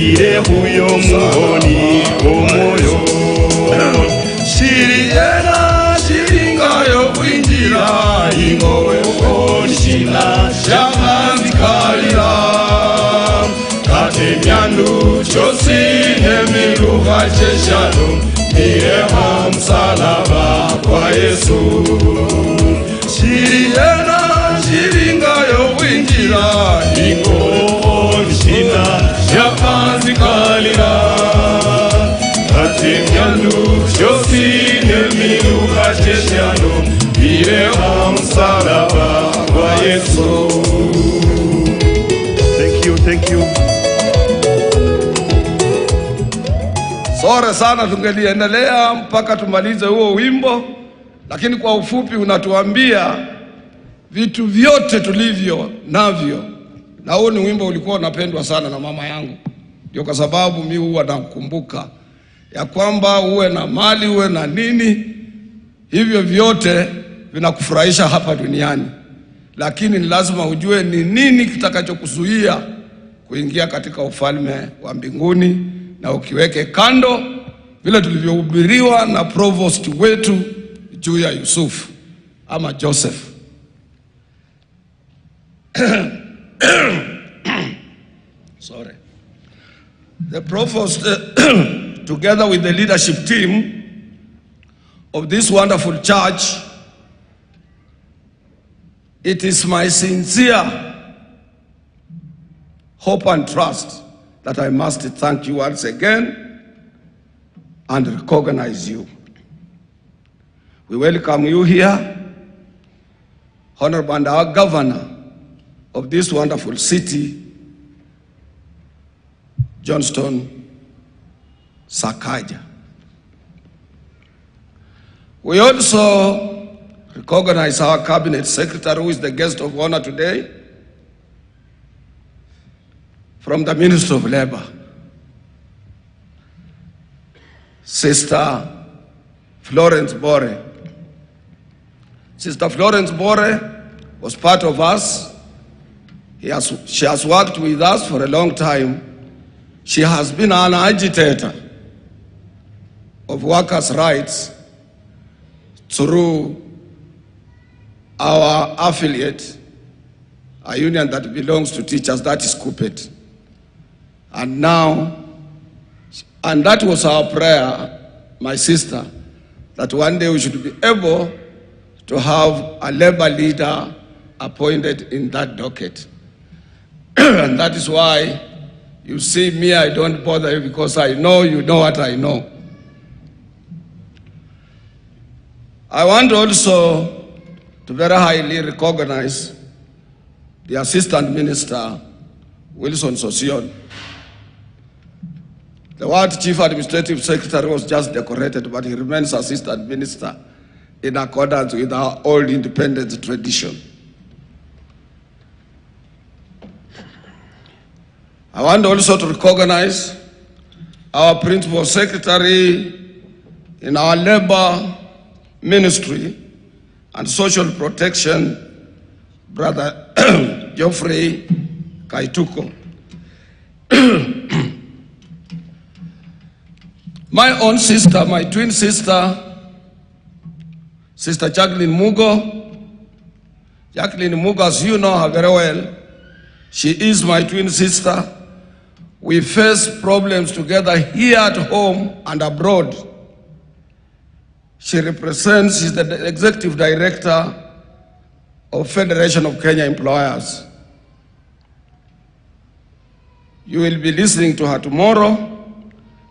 ire huyo muhoni omoyo. Shiriena shiringayo winjira ingowe onishina shamanzikalira. Kate myandu chosi nemiruha cheshalo mireha msalaba kwa Yesu. Shiriena shiringayo winjira ingowe onishina shamanzikalira. Kate myandu chosi nemiruha cheshalo mireha msalaba kwa Yesu. Thank you. Sore sana tungeliendelea mpaka tumalize huo wimbo, lakini kwa ufupi unatuambia vitu vyote tulivyo navyo. Na huo ni wimbo ulikuwa unapendwa sana na mama yangu. Ndio kwa sababu mimi huwa nakumbuka ya kwamba uwe na mali uwe na nini, hivyo vyote vinakufurahisha hapa duniani, lakini ni lazima ujue ni nini kitakachokuzuia kuingia katika ufalme wa mbinguni, na ukiweke kando vile tulivyohubiriwa na provost wetu juu ya Yusuf ama Joseph. Sorry. The provost together with the leadership team of this wonderful church, it is my sincere hope and trust that I must thank you once again and recognize you. We welcome you here, Honorable and our Governor of this wonderful city, Johnston Sakaja. We also recognize our Cabinet Secretary, who is the guest of honor today, from the Ministry of Labor, Sister Florence Bore. Sister Florence Bore was part of us. She has worked with us for a long time. She has been an agitator of workers' rights through our affiliate, a union that belongs to teachers, that is COTU. And now, and that was our prayer, my sister, that one day we should be able to have a labor leader appointed in that docket. And that is why you see me, I don't bother you, because I know you know what I know. I want also to very highly recognize the Assistant Minister, Wilson Sosion. The word Chief Administrative Secretary was just decorated, but he remains Assistant Minister in accordance with our old independence tradition. I want also to recognize our Principal Secretary in our Labor Ministry and Social Protection, Brother Geoffrey Kaituko. My own sister, my twin sister, Sister Jacqueline Mugo. Jacqueline Mugo, as you know her very well, she is my twin sister. We face problems together here at home and abroad. She represents, she's the Executive Director of Federation of Kenya Employers. You will be listening to her tomorrow,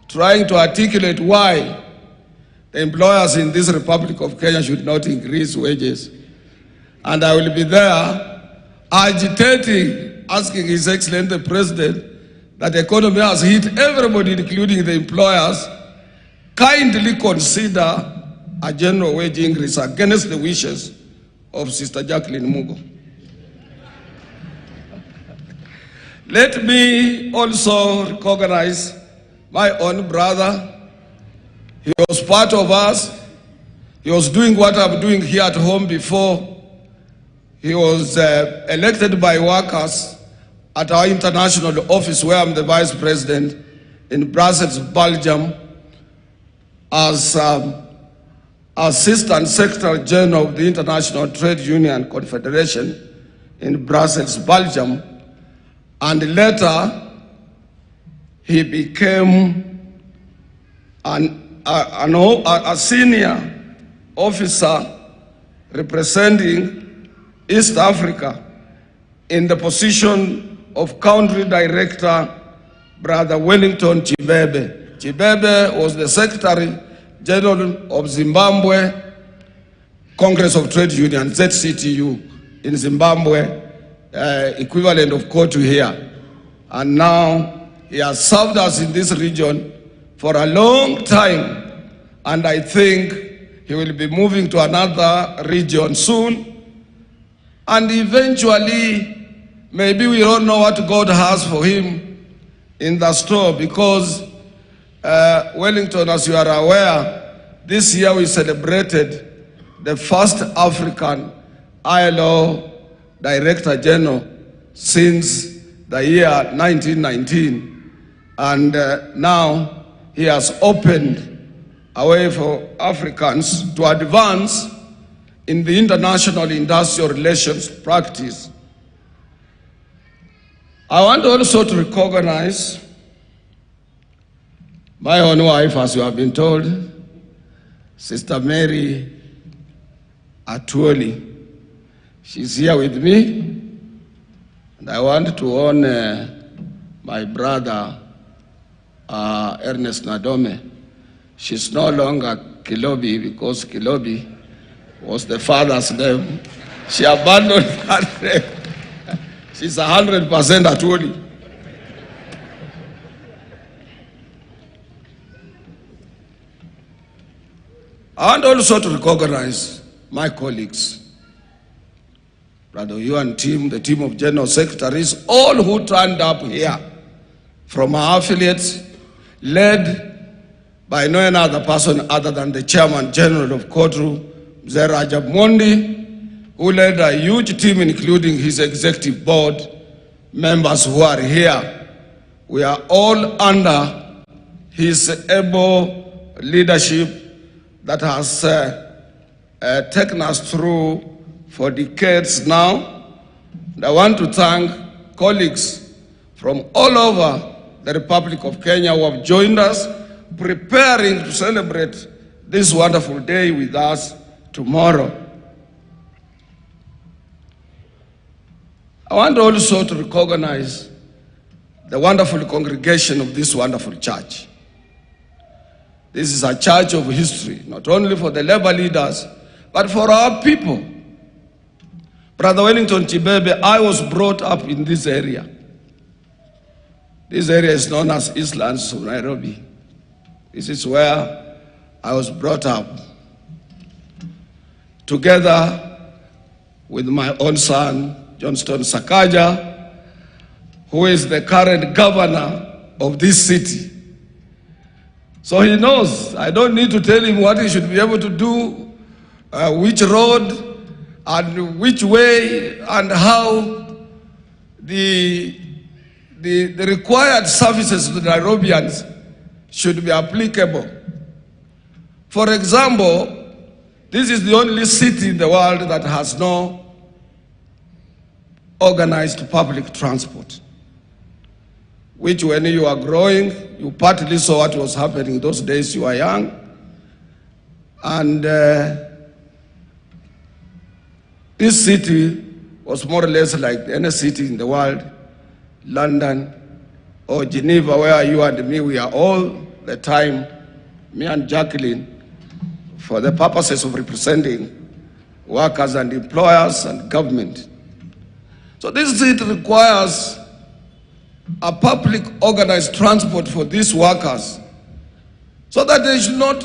trying to articulate why the employers in this Republic of Kenya should not increase wages. And I will be there agitating, asking His Excellency the President that the economy has hit everybody, including the employers, kindly consider a general wage increase against the wishes of Sister Jacqueline Mugo. Let me also recognize my own brother. He was part of us. He was doing what I'm doing here at home before. He was elected by workers at our international office, where I'm the Vice President, in Brussels, Belgium, as Assistant Secretary General of the International Trade Union Confederation in Brussels, Belgium, and later he became a senior officer representing East Africa in the position of Country Director, Brother Wellington Chibebe. Chibebe was the Secretary General of Zimbabwe Congress of Trade Unions, ZCTU, in Zimbabwe, equivalent of COTU here. And now he has served us in this region for a long time, and I think he will be moving to another region soon. And eventually, maybe we don't know what God has for him in the store, because Wellington, as you are aware, this year we celebrated the first African ILO Director General since the year 1919. And now he has opened a way for Africans to advance in the international industrial relations practice. I want also to recognize my own wife, as you have been told, Sister Mary Atwoli. She's here with me, and I want to honor my brother, Ernest Nadome. She's no longer Kilobi, because Kilobi was the father's name. She abandoned that name. She's 100% Atwoli. I want also to recognize my colleagues, Brother Yuan team, the team of General Secretaries, all who turned up here from our affiliates, led by no other person other than the Chairman General of COTU, Mzee Rajab Mondi, who led a huge team, including his executive board members who are here. We are all under his able leadership that has taken us through for decades now. And I want to thank colleagues from all over the Republic of Kenya who have joined us, preparing to celebrate this wonderful day with us tomorrow. I want also to recognize the wonderful congregation of this wonderful church. This is a church of history, not only for the labor leaders, but for our people. Brother Wellington Chibebe, I was brought up in this area. This area is known as Eastlands of Nairobi. This is where I was brought up, together with my own son, Johnston Sakaja, who is the current governor of this city. So he knows. I don't need to tell him what he should be able to do, which road, and which way, and how the required services to the Nairobians should be applicable. For example, this is the only city in the world that has no organized public transport, which when you are growing, you partly saw what was happening those days you were young. And this city was more or less like any city in the world, London or Geneva, where you and me, we are all the time, me and Jacqueline, for the purposes of representing workers and employers and government. So this city requires a public organized transport for these workers, so that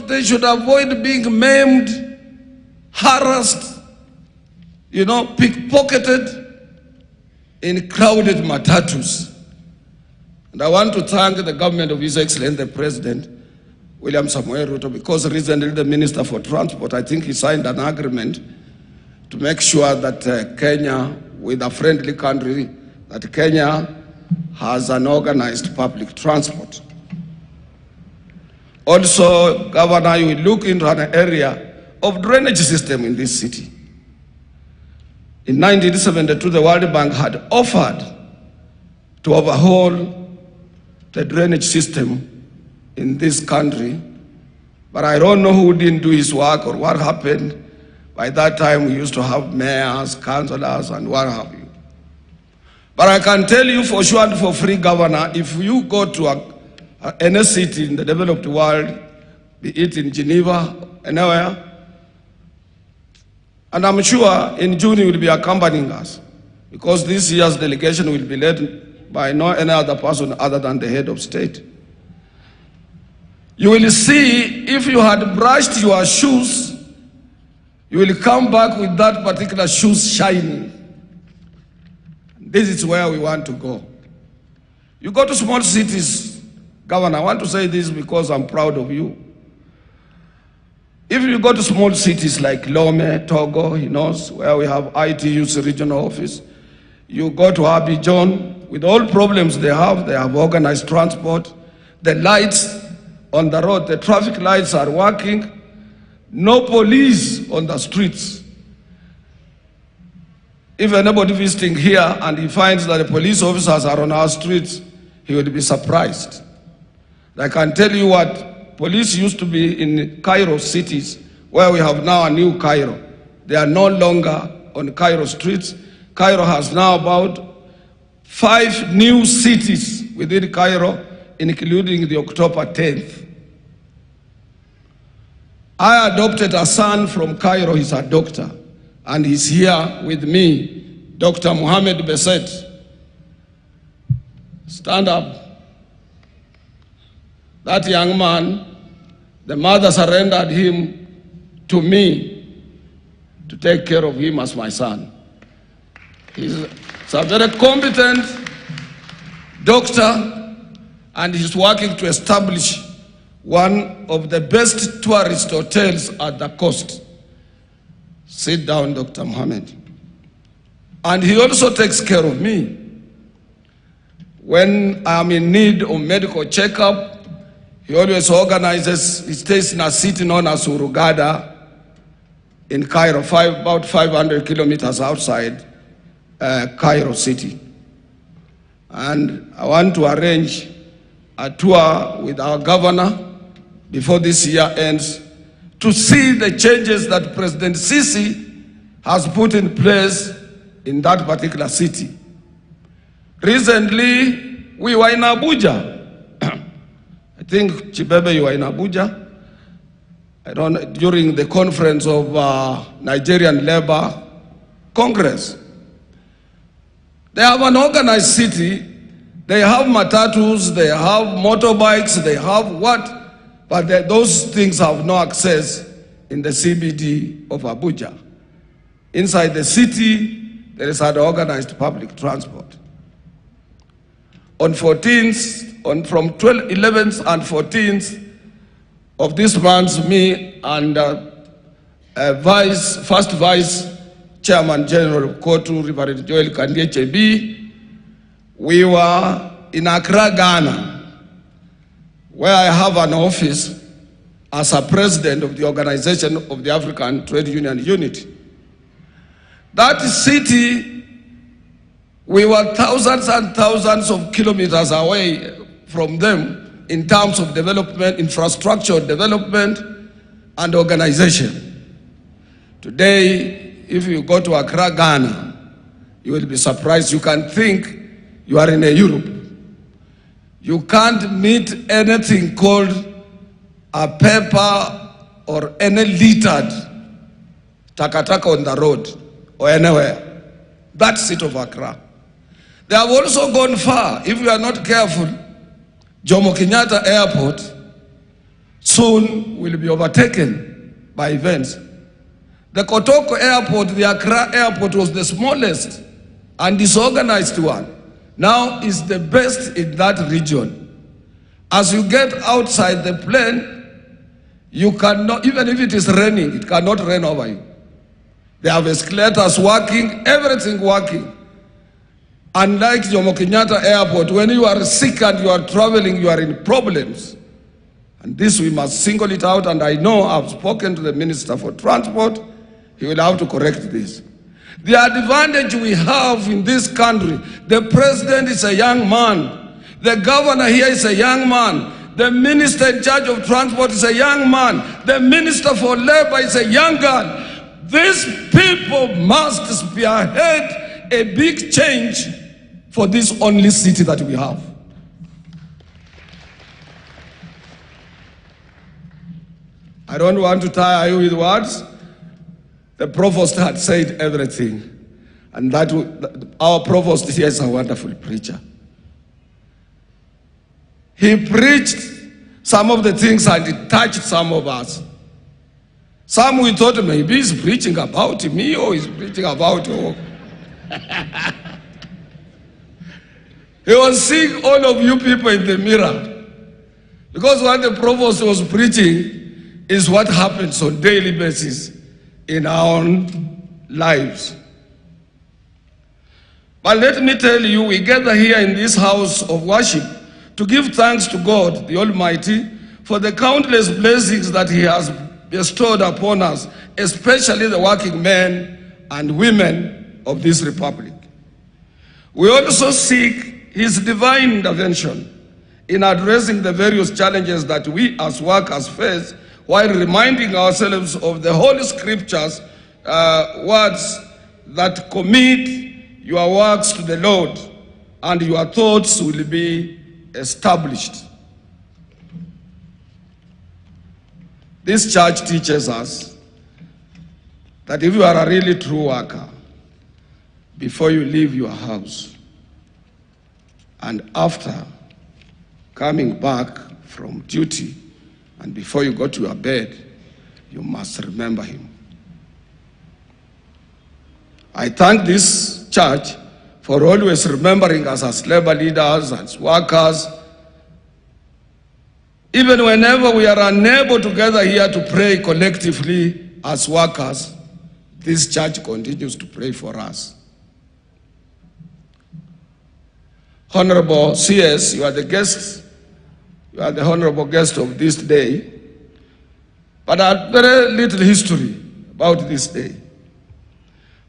they should avoid being maimed, harassed, pickpocketed in crowded matatus. And I want to thank the government of His Excellency the President, William Samoei Ruto, because recently the Minister for Transport, I think he signed an agreement to make sure that Kenya, with a friendly country, that Kenya has an organized public transport. Also, Governor, you will look into an area of drainage system in this city. In 1972, the World Bank had offered to overhaul the drainage system in this country, but I don't know who didn't do his work or what happened. By that time, we used to have mayors, councillors, and what have you. But I can tell you for sure and for free, Governor, if you go to any city in the developed world, be it in Geneva, anywhere, and I'm sure in June you will be accompanying us, because this year's delegation will be led by no any other person other than the head of state. You will see, if you had brushed your shoes, you will come back with that particular shoes shining. This is where we want to go. You go to small cities, Governor, I want to say this because I'm proud of you. If you go to small cities like Lome, Togo, he knows, where we have ITU's regional office, you go to Abidjan, with all problems they have organized transport, the lights on the road, the traffic lights are working, no police on the streets. If anybody visiting here and he finds that the police officers are on our streets, he would be surprised. I can tell you what, police used to be in Cairo cities, where we have now a new Cairo. They are no longer on Cairo streets. Cairo has now about 5 new cities within Cairo, including the October 10th. I adopted a son from Cairo, he's a doctor, and he's here with me, Dr. Mohammed Besset. Stand up. That young man, the mother surrendered him to me to take care of him as my son. He's a very competent doctor, and he's working to establish one of the best tourist hotels at the coast. Sit down, Dr. Mohammed. And he also takes care of me. When I'm in need of medical checkup, he always organizes, he stays in a city known as Hurghada in Cairo, about 500 kilometers outside Cairo city. And I want to arrange a tour with our governor before this year ends to see the changes that President Sisi has put in place in that particular city. Recently, we were in Abuja. I think, Chibebe, you were in Abuja. During the conference of Nigerian Labour Congress. They have an organized city. They have matatus, they have motorbikes, they have what? But those things have no access in the CBD of Abuja. Inside the city, there is an organized public transport. On 14th, from 11th and 14th of this month, me and first Vice Chairman General of COTU, Reverend Joel Kandie, we were in Accra, Ghana, where I have an office as a president of the Organization of the African Trade Union Unity. That city, we were thousands and thousands of kilometers away from them in terms of development, infrastructure development, and organization. Today, if you go to Accra, Ghana, you will be surprised. You can think you are in Europe. You can't meet anything called a paper or any littered takataka on the road or anywhere. That's city of Accra. They have also gone far. If we are not careful, Jomo Kenyatta Airport soon will be overtaken by events. The Kotoko Airport, the Accra Airport, was the smallest and disorganized one. Now is the best in that region. As you get outside the plane, you cannot, even if it is raining, it cannot rain over you. They have escalators working, everything working. Unlike Jomo Kenyatta Airport, when you are sick and you are traveling, you are in problems. And this we must single it out, and I know I've spoken to the Minister for Transport. He will have to correct this. The advantage we have in this country, the president is a young man. The governor here is a young man. The minister in charge of transport is a young man. The minister for labor is a young girl. These people must spearhead a big change for this only city that we have. I don't want to tire you with words. The provost had said everything. And that our provost here is a wonderful preacher. He preached some of the things and it touched some of us. Some we thought maybe he's preaching about me or he's preaching about you. He was seeing all of you people in the mirror. Because what the provost was preaching is what happens on a daily basis in our own lives. But let me tell you, we gather here in this house of worship to give thanks to God, the Almighty, for the countless blessings that He has bestowed upon us, especially the working men and women of this republic. We also seek His divine intervention in addressing the various challenges that we as workers face, while reminding ourselves of the Holy Scriptures, words that commit your works to the Lord, and your thoughts will be established. This church teaches us that if you are a really true worker, before you leave your house and after coming back from duty and before you go to your bed, you must remember Him. I thank this church for always remembering us as labor leaders, as workers. Even whenever we are unable to gather here to pray collectively as workers, this church continues to pray for us. Honorable CS, you are the guest. You are the honorable guest of this day. But I have very little history about this day.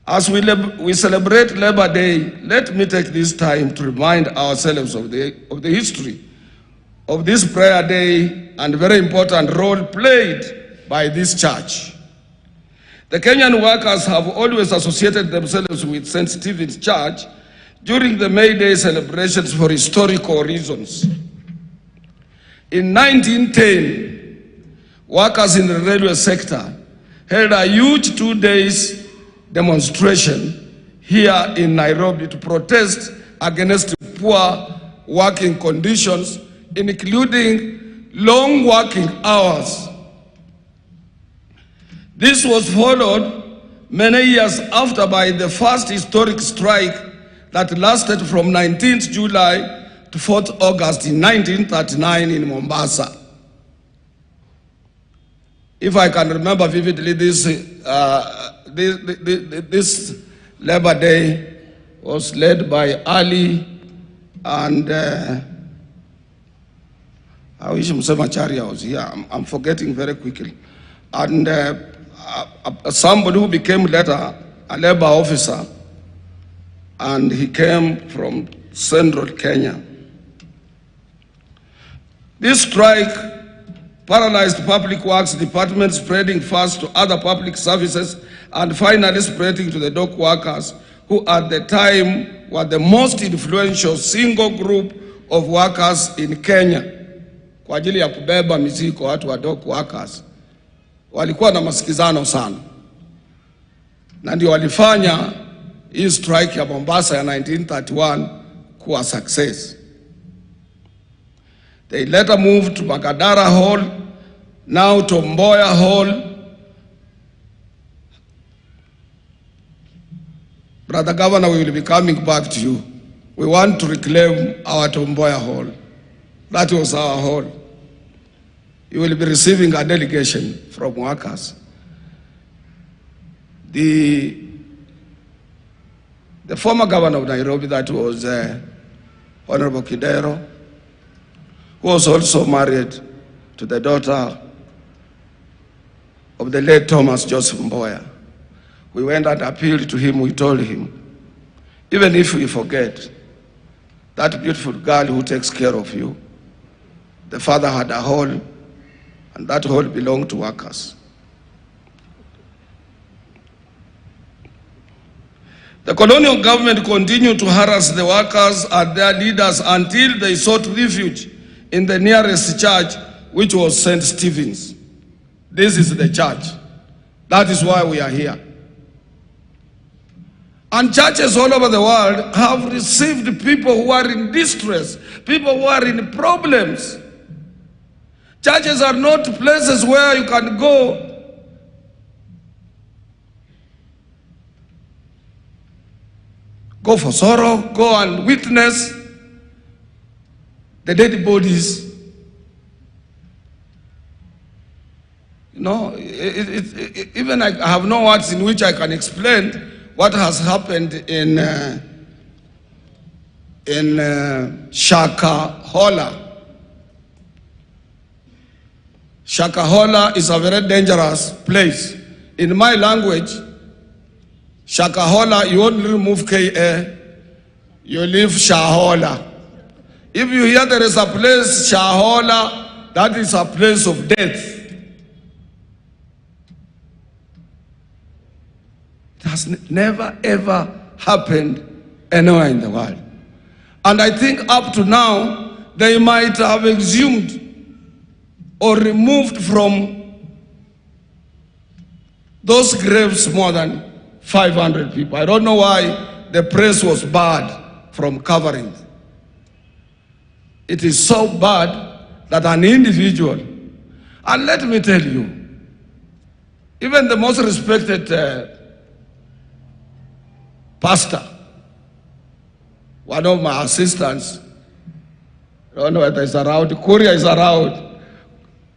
As we celebrate Labor Day, let me take this time to remind ourselves of the history of this prayer day and very important role played by this church. The Kenyan workers have always associated themselves with St. Stephen's Church during the May Day celebrations for historical reasons. In 1910, workers in the railway sector held a huge 2 days demonstration here in Nairobi to protest against poor working conditions, including long working hours. This was followed many years after by the first historic strike that lasted from 19th July to 4th August in 1939 in Mombasa. If I can remember vividly, this Labor Day was led by Ali and I wish Msemacharia was here. I'm forgetting very quickly. And somebody who became later a labor officer, and he came from central Kenya. This strike paralyzed public works departments, spreading first to other public services and finally spreading to the dock workers, who at the time were the most influential single group of workers in Kenya. Kwa ajili ya kubeba mizigo, watu wa dock workers walikuwa na masikizano sana, na ndio walifanya hii strike ya Mombasa ya 1931 kuwa success. They later moved to Makadara Hall, now to Mboya Hall. Brother Governor, we will be coming back to you. We want to reclaim our Tomboya Hall. That was our hall. You will be receiving a delegation from workers. The The former governor of Nairobi, that was Honorable Kidero, who was also married to the daughter of the late Thomas Joseph Mboya. We went and appealed to him. We told him, even if we forget that beautiful girl who takes care of you, the father had a hall, and that hall belonged to workers. The colonial government continued to harass the workers and their leaders until they sought refuge in the nearest church, which was St. Stephen's. This is the church. That is why we are here. And churches all over the world have received people who are in distress, people who are in problems. Churches are not places where you can go for sorrow, go and witness the dead bodies. You know, even I have no words in which I can explain what has happened in Shakahola. Shakahola is a very dangerous place. In my language, Shakahola, you only remove K-A, you leave Shahola. If you hear there is a place, Shahola, that is a place of death. It has never ever happened anywhere in the world. And I think up to now, they might have exhumed or removed from those graves more than 500 people. I don't know why the press was barred from covering. It is so bad that an individual, and let me tell you, even the most respected pastor, one of my assistants, I don't know whether he's around, Korea is around,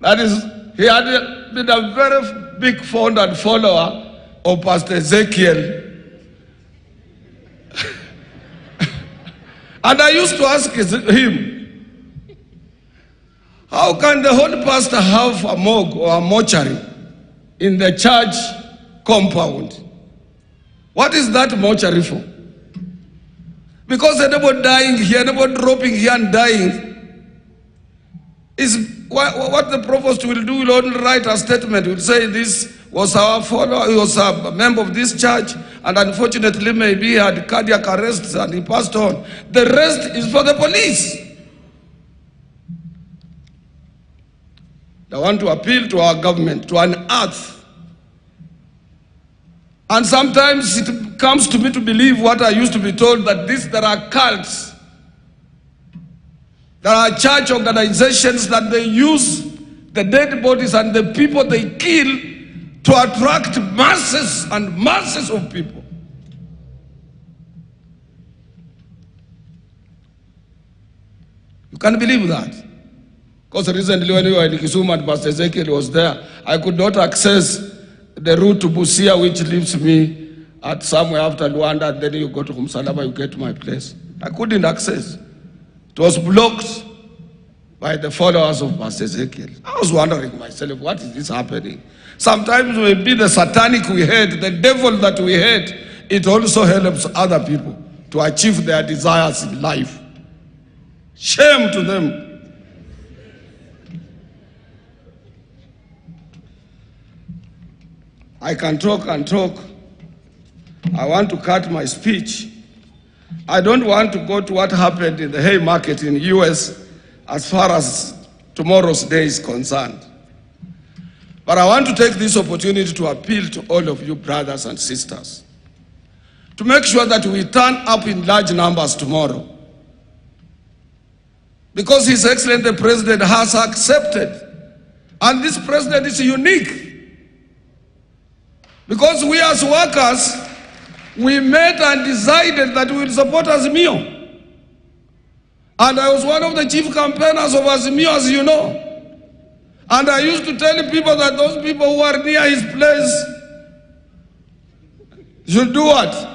that is, he had been a very big fond and follower of Pastor Ezekiel. And I used to ask him, how can the whole pastor have a morgue or a mortuary in the church compound? What is that mortuary for? Because anybody dying here, anybody dropping here and dying, is what the provost will do, will only write a statement, will say this was our follower, he was a member of this church, and unfortunately maybe he had cardiac arrest and he passed on. The rest is for the police. I want to appeal to our government to unearth. And sometimes it comes to me to believe what I used to be told, that there are cults. There are church organizations that they use the dead bodies and the people they kill to attract masses and masses of people. You can't believe that. Because recently when we were in Kisumu and Pastor Ezekiel was there, I could not access the route to Busia, which leaves me at somewhere after Luanda, and then you go to Kumsalaba, you get to my place. I couldn't access. It was blocked by the followers of Pastor Ezekiel. I was wondering myself, what is this happening? Sometimes maybe the satanic we hate, the devil that we hate, it also helps other people to achieve their desires in life. Shame to them. I can talk and talk. I want to cut my speech. I don't want to go to what happened in the hay market in the US as far as tomorrow's day is concerned. But I want to take this opportunity to appeal to all of you brothers and sisters to make sure that we turn up in large numbers tomorrow. Because His Excellency the President has accepted, and this President is unique. Because we as workers, we met and decided that we will support Azimio. And I was one of the chief campaigners of Azimio, as you know. And I used to tell people that those people who are near his place should do what?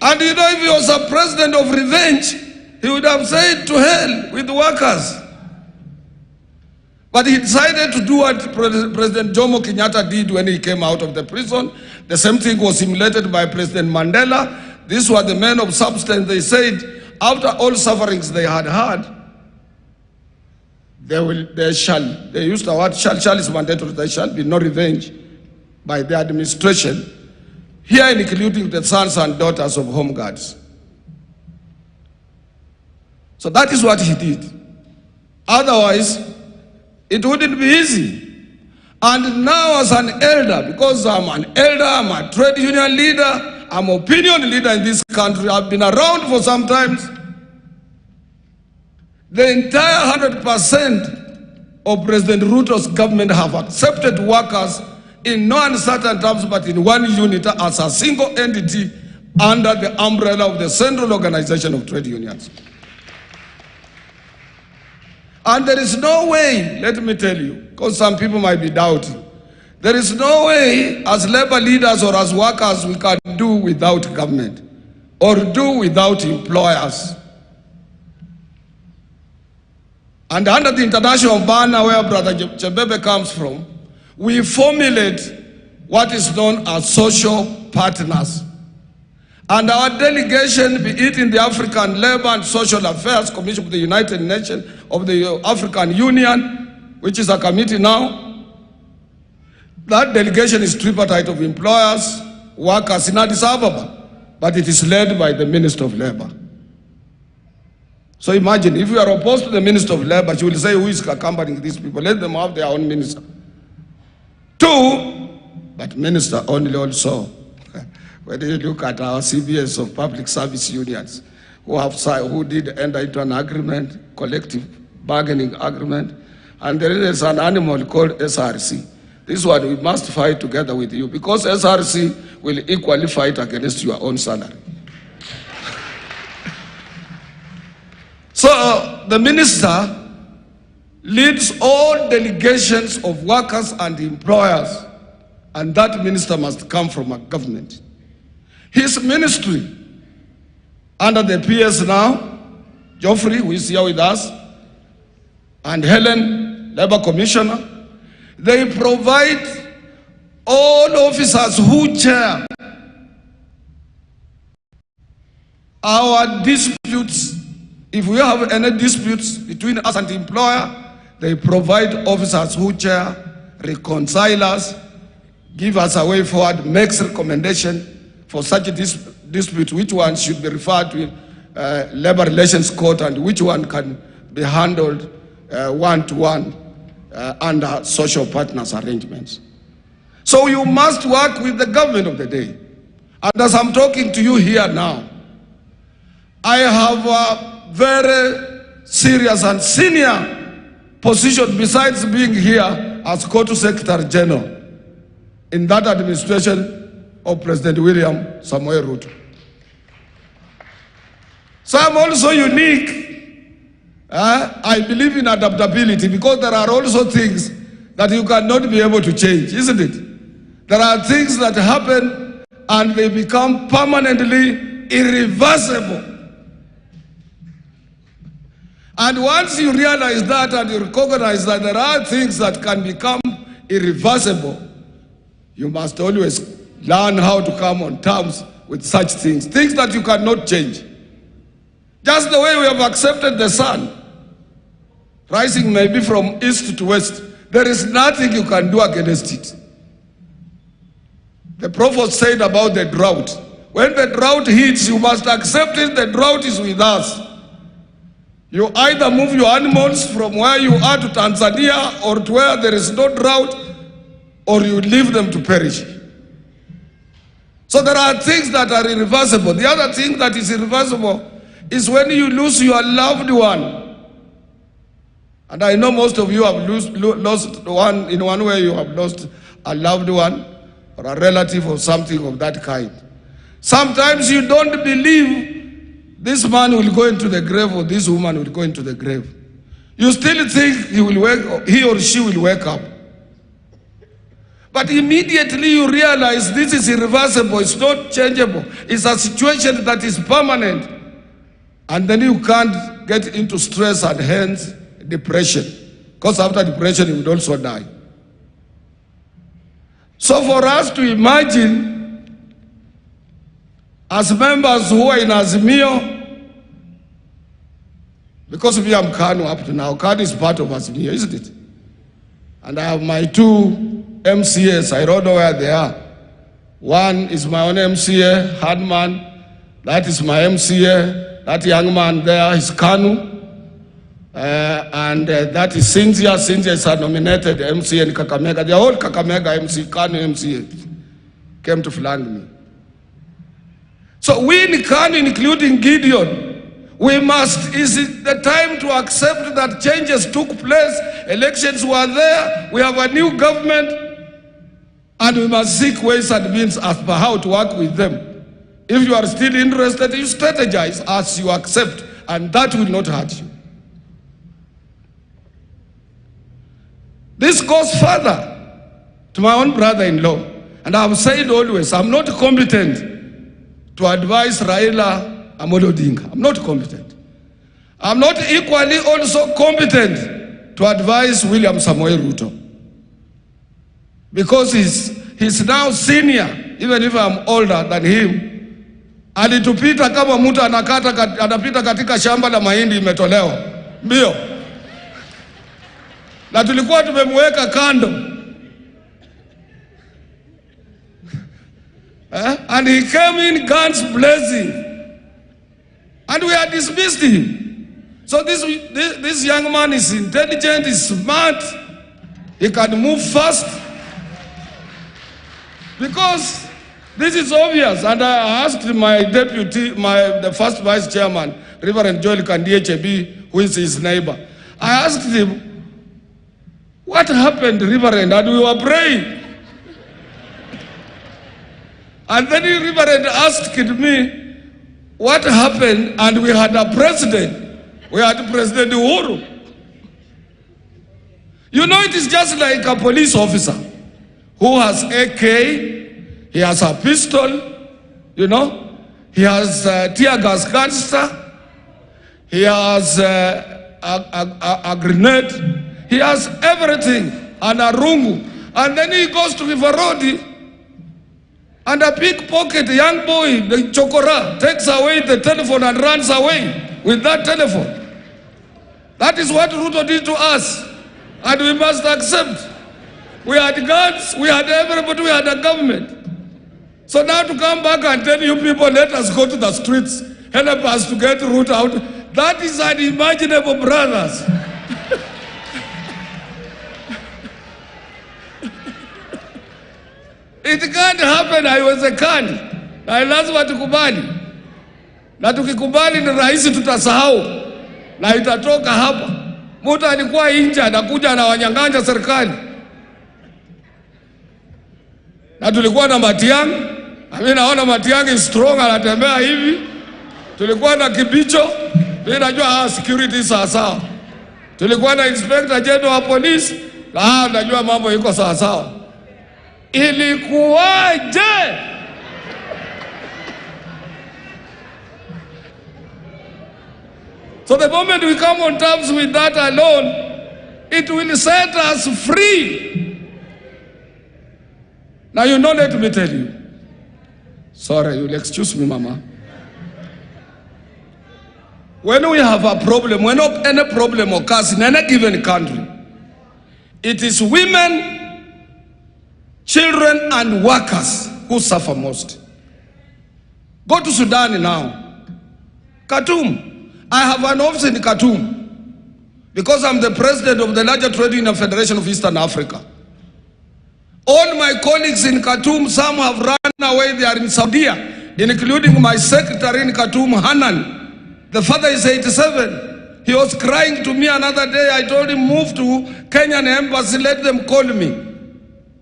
And you know, if he was a president of revenge, he would have said to hell with the workers. But he decided to do what President Jomo Kenyatta did when he came out of the prison. The same thing was simulated by President Mandela. These were the men of substance. They said, after all sufferings they had had, they used the word shall is mandatory, there shall be no revenge by the administration, here including the sons and daughters of home guards. So that is what he did. Otherwise, it wouldn't be easy. And now as an elder, because I'm an elder, I'm a trade union leader, I'm an opinion leader in this country, I've been around for some time, the entire 100% of President Ruto's government have accepted workers in no uncertain terms, but in one unit as a single entity under the umbrella of the Central Organization of Trade Unions. And there is no way, let me tell you, because some people might be doubting, there is no way as labor leaders or as workers we can do without government or do without employers. And under the international banner where Brother Chebebe comes from, we formulate what is known as social partners. And our delegation, be it in the African Labor and Social Affairs Commission of the United Nations, of the African Union, which is a committee now, that delegation is tripartite of employers, workers in Addis Ababa, but it is led by the Minister of Labor. So imagine, if you are opposed to the Minister of Labor, she will say, who is accompanying these people? Let them have their own minister. Two, but minister only also. When you look at our CBS of public service unions, who did enter into an agreement, collective bargaining agreement, and there is an animal called SRC. This one we must fight together with you, because SRC will equally fight against your own salary. So the minister leads all delegations of workers and employers, and that minister must come from a government. His ministry, under the PS now, Geoffrey, who is here with us, and Helen, Labor Commissioner, they provide all officers who chair our disputes. If we have any disputes between us and the employer, they provide officers who chair, reconcile us, give us a way forward, makes recommendation for such a dispute, which one should be referred to Labor Relations Court and which one can be handled one-to-one under social partners arrangements. So you must work with the government of the day. And as I'm talking to you here now, I have a very serious and senior position besides being here as COTU Secretary General in that administration of President William Samoei Ruto. So I'm also unique. I believe in adaptability, because there are also things that you cannot be able to change, isn't it? There are things that happen and they become permanently irreversible. And once you realize that and you recognize that there are things that can become irreversible, you must always learn how to come on terms with such things, things that you cannot change. Just the way we have accepted the sun, rising maybe from east to west, there is nothing you can do against it. The prophet said about the drought, when the drought hits, you must accept it, the drought is with us. You either move your animals from where you are to Tanzania or to where there is no drought, or you leave them to perish. So there are things that are irreversible. The other thing that is irreversible is when you lose your loved one. And I know most of you have lost one, in one way you have lost a loved one or a relative or something of that kind. Sometimes you don't believe this man will go into the grave or this woman will go into the grave. You still think he or she will wake up. But immediately you realize this is irreversible, it's not changeable, it's a situation that is permanent. And then you can't get into stress and hence depression. Because after depression, you would also die. So for us to imagine, as members who are in Azimio, because we are KANU up to now, KANU is part of Azimio, isn't it? And I have my two MCAs, I don't know where they are. One is my own MCA, Hardman. That is my MCA. That young man there is KANU. And that is Cynthia. Cynthia is a nominated MCA in Kakamega. The whole Kakamega MC, KANU MCA, came to flank me. So we in KANU, including Gideon, we must, is it the time to accept that changes took place, elections were there, we have a new government, and we must seek ways and means as per how to work with them. If you are still interested, you strategize as you accept, and that will not hurt you. This goes further to my own brother-in-law, and I have said always, I'm not competent to advise Raila Amolo Odinga. I'm not competent. I'm not equally also competent to advise William Samoei Ruto. Because he's now senior, even if I'm older than him. Alitupita kama mtu anapita katika shamba la mahindi imetolewa. Mbio. Na tulikuwa tumemweka kando. And he came in guns blazing. And we had dismissed him. So this young man is intelligent, is smart, he can move fast. Because this is obvious. And I asked my deputy, the first vice chairman, Reverend Joel Kandie Chebi, who is his neighbor. I asked him, what happened, Reverend? And we were praying. And then the Reverend asked me, what happened? And we had a president. We had President Uhuru. You know, it is just like a police officer who has AK, he has a pistol, you know, he has tear gas canister, he has a grenade, he has everything, and a rungu. And then he goes to Riverodi, and a pickpocket young boy, the chokora, takes away the telephone and runs away with that telephone. That is what Ruto did to us. And we must accept. We had guards, we had everybody, we had a government. So now to come back and tell you people, let us go to the streets, help us to get Ruto out, that is unimaginable, brothers. It can't happen, haiwezekani. Na lazima tukubali. Na tukikubali ni rahisi tutasahau. Na itatoka hapa. Mtu alikuwa nje anakuja na wanyang'anya serikali. Na tulikuwa na Matiang'i. Mimi naona Matiang'i is strong, anatembea hivi. Tulikuwa na Kibicho. Mimi najua security sawa. Tulikuwa na Inspector General wa Police. Najua mambo iko sawa. Ilikuwaje? So the moment we come on terms with that alone, it will set us free. Now you know, let me tell you. Sorry, you'll excuse me, Mama. When we have a problem, when any problem occurs in any given country, it is women, children and workers who suffer most. Go to Sudan now. Khartoum. I have an office in Khartoum because I'm the president of the larger trade union federation of Eastern Africa. All my colleagues in Khartoum, some have run away, they are in Saudi, including my secretary in Khartoum, Hanan. The father is 87. He was crying to me another day. I told him, move to Kenyan embassy, let them call me.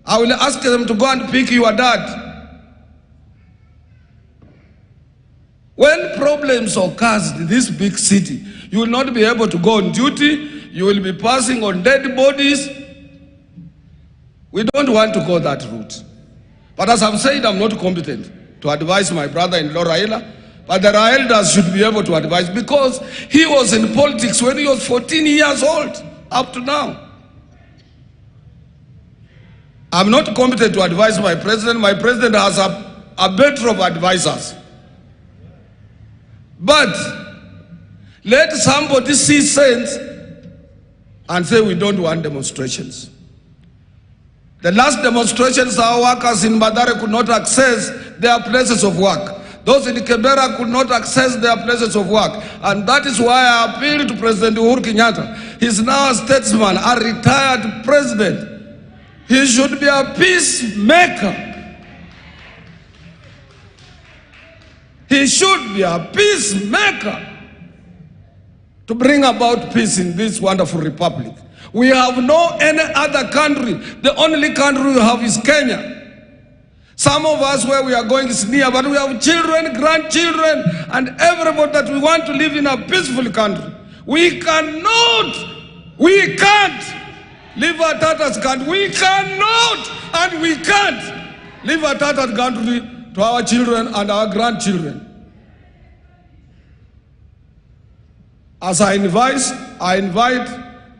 I will ask them to go and pick your dad. When problems occur in this big city, you will not be able to go on duty. You will be passing on dead bodies. We don't want to go that route. But as I've said, I'm not competent to advise my brother-in-law Raila, but the elders should be able to advise, because he was in politics when he was 14 years old, up to now. I'm not competent to advise my president. My president has a better of advisors. But let somebody see sense and say we don't want demonstrations. The last demonstrations, our workers in Mathare could not access their places of work. Those in Kibera could not access their places of work. And that is why I appeal to President Uhuru Kenyatta. He's now a statesman, a retired president. He should be a peacemaker. He should be a peacemaker to bring about peace in this wonderful republic. We have no any other country. The only country we have is Kenya. Some of us where we are going is near, but we have children, grandchildren, and everybody that we want to live in a peaceful country. We can't live a Tata's country. We cannot and we can't live a Tata's country to our children and our grandchildren. As I invite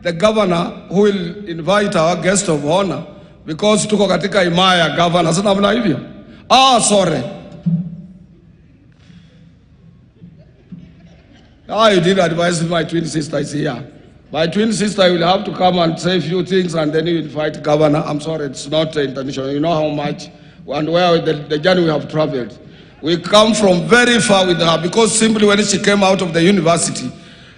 the governor, who will invite our guest of honor, because tuko katika imaya governor. Sasa namna hivyo. Sorry. You did advise my twin sister is here. My twin sister will have to come and say a few things, and then you invite governor. I'm sorry, it's not international. You know how much and where the journey we have traveled. We come from very far with her, because simply when she came out of the university,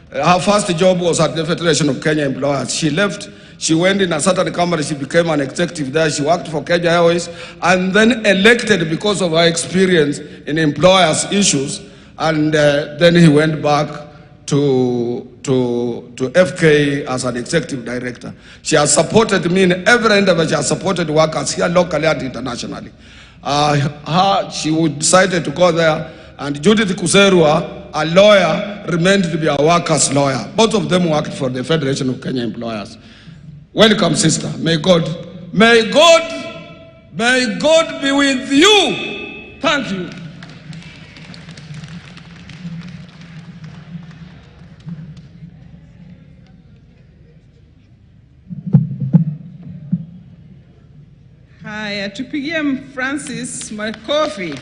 her first job was at the Federation of Kenya Employers. She left, she went in a certain company, she became an executive there, she worked for Kenya Airways, and then elected because of her experience in employers' issues, and then he went back to FK as an executive director. She has supported me in every endeavor. She has supported workers here locally and internationally. She decided to go there, and Judith Kuserwa, a lawyer, remained to be a workers' lawyer. Both of them worked for the Federation of Kenya Employers. Welcome, sister. May God be with you. Thank you. Haya, tupigie Francis makofi.